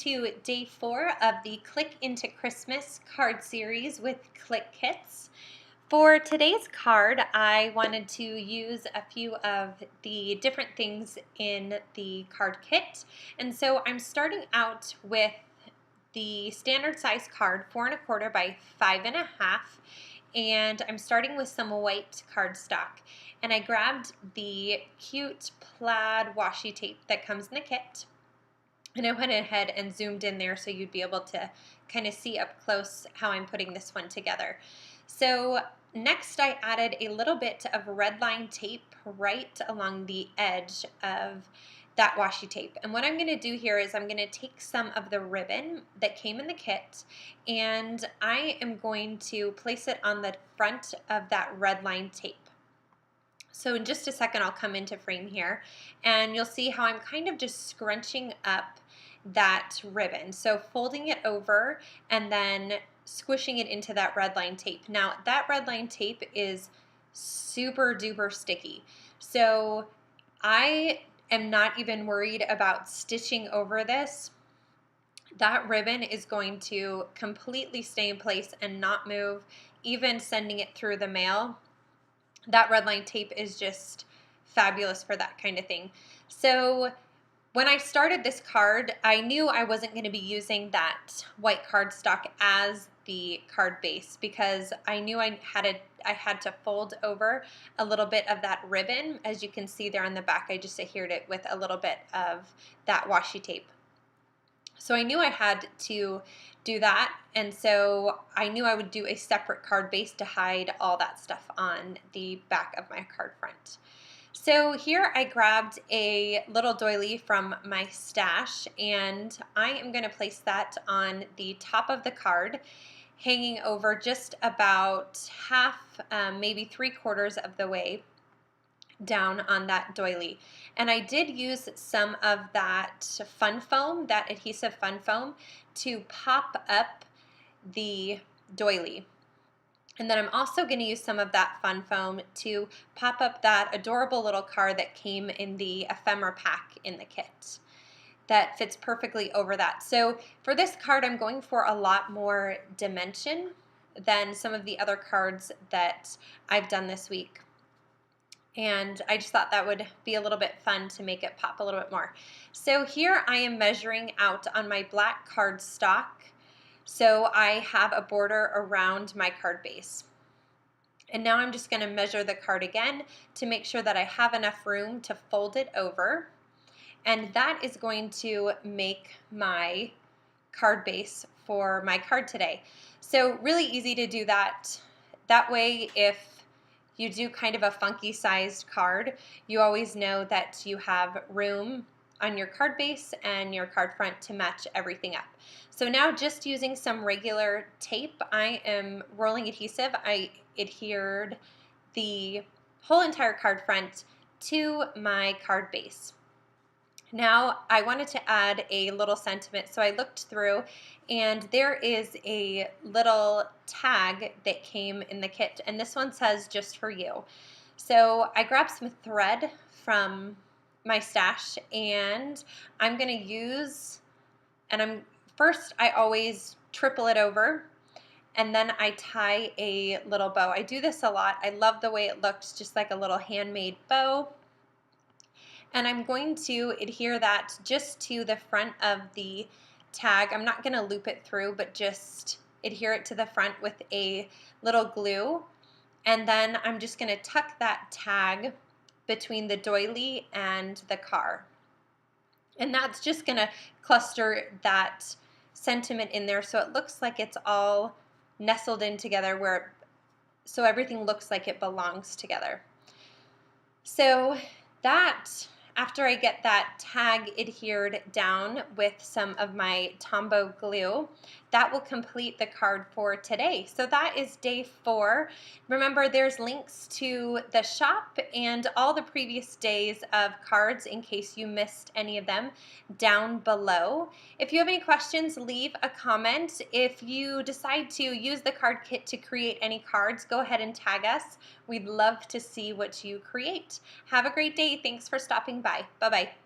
to day 4 of the Click into Christmas card series with Click Kits. For today's card, I wanted to use a few of the different things in the card kit. And so I'm starting out with the standard size card, 4 1/4 by 5 1/2. And I'm starting with some white cardstock. And I grabbed the cute plaid washi tape that comes in the kit. And I went ahead and zoomed in there so you'd be able to kind of see up close how I'm putting this one together. So next I added a little bit of red line tape right along the edge of that washi tape. And what I'm going to do here is I'm going to take some of the ribbon that came in the kit and I am going to place it on the front of that red line tape. So in just a second I'll come into frame here and you'll see how I'm kind of just scrunching up that ribbon. So folding it over and then squishing it into that red line tape. Now that red line tape is super duper sticky. So I am not even worried about stitching over this. That ribbon is going to completely stay in place and not move, even sending it through the mail. That red line tape is just fabulous for that kind of thing. So when I started this card, I knew I wasn't going to be using that white cardstock as the card base because I knew I had to fold over a little bit of that ribbon. As you can see there on the back, I just adhered it with a little bit of that washi tape. So I knew I had to do that, and so I knew I would do a separate card base to hide all that stuff on the back of my card front. So here I grabbed a little doily from my stash and I am going to place that on the top of the card, hanging over just about half, maybe 3/4 of the way down on that doily. And I did use some of that fun foam, that adhesive fun foam, to pop up the doily. And then I'm also going to use some of that fun foam to pop up that adorable little card that came in the ephemera pack in the kit that fits perfectly over that. So for this card, I'm going for a lot more dimension than some of the other cards that I've done this week. And I just thought that would be a little bit fun to make it pop a little bit more. So here I am measuring out on my black cardstock. So I have a border around my card base. And now I'm just going to measure the card again to make sure that I have enough room to fold it over. And that is going to make my card base for my card today. So really easy to do that. That way, if you do kind of a funky sized card, you always know that you have room on your card base and your card front to match everything up. So now just using some regular tape, I am rolling adhesive. I adhered the whole entire card front to my card base. Now I wanted to add a little sentiment, so I looked through and there is a little tag that came in the kit, and this one says "just for you." So I grabbed some thread from my stash and I'm going to use, and first I always triple it over and then I tie a little bow. I do this a lot. I love the way it looks, just like a little handmade bow. And I'm going to adhere that just to the front of the tag. I'm not going to loop it through, but just adhere it to the front with a little glue. And then I'm just going to tuck that tag between the doily and the car. And that's just going to cluster that sentiment in there so it looks like it's all nestled in together, so everything looks like it belongs together. So that, after I get that tag adhered down with some of my Tombow glue, that will complete the card for today. So that is day 4. Remember, there's links to the shop and all the previous days of cards in case you missed any of them down below. If you have any questions, leave a comment. If you decide to use the card kit to create any cards, go ahead and tag us. We'd love to see what you create. Have a great day. Thanks for stopping by. Bye-bye.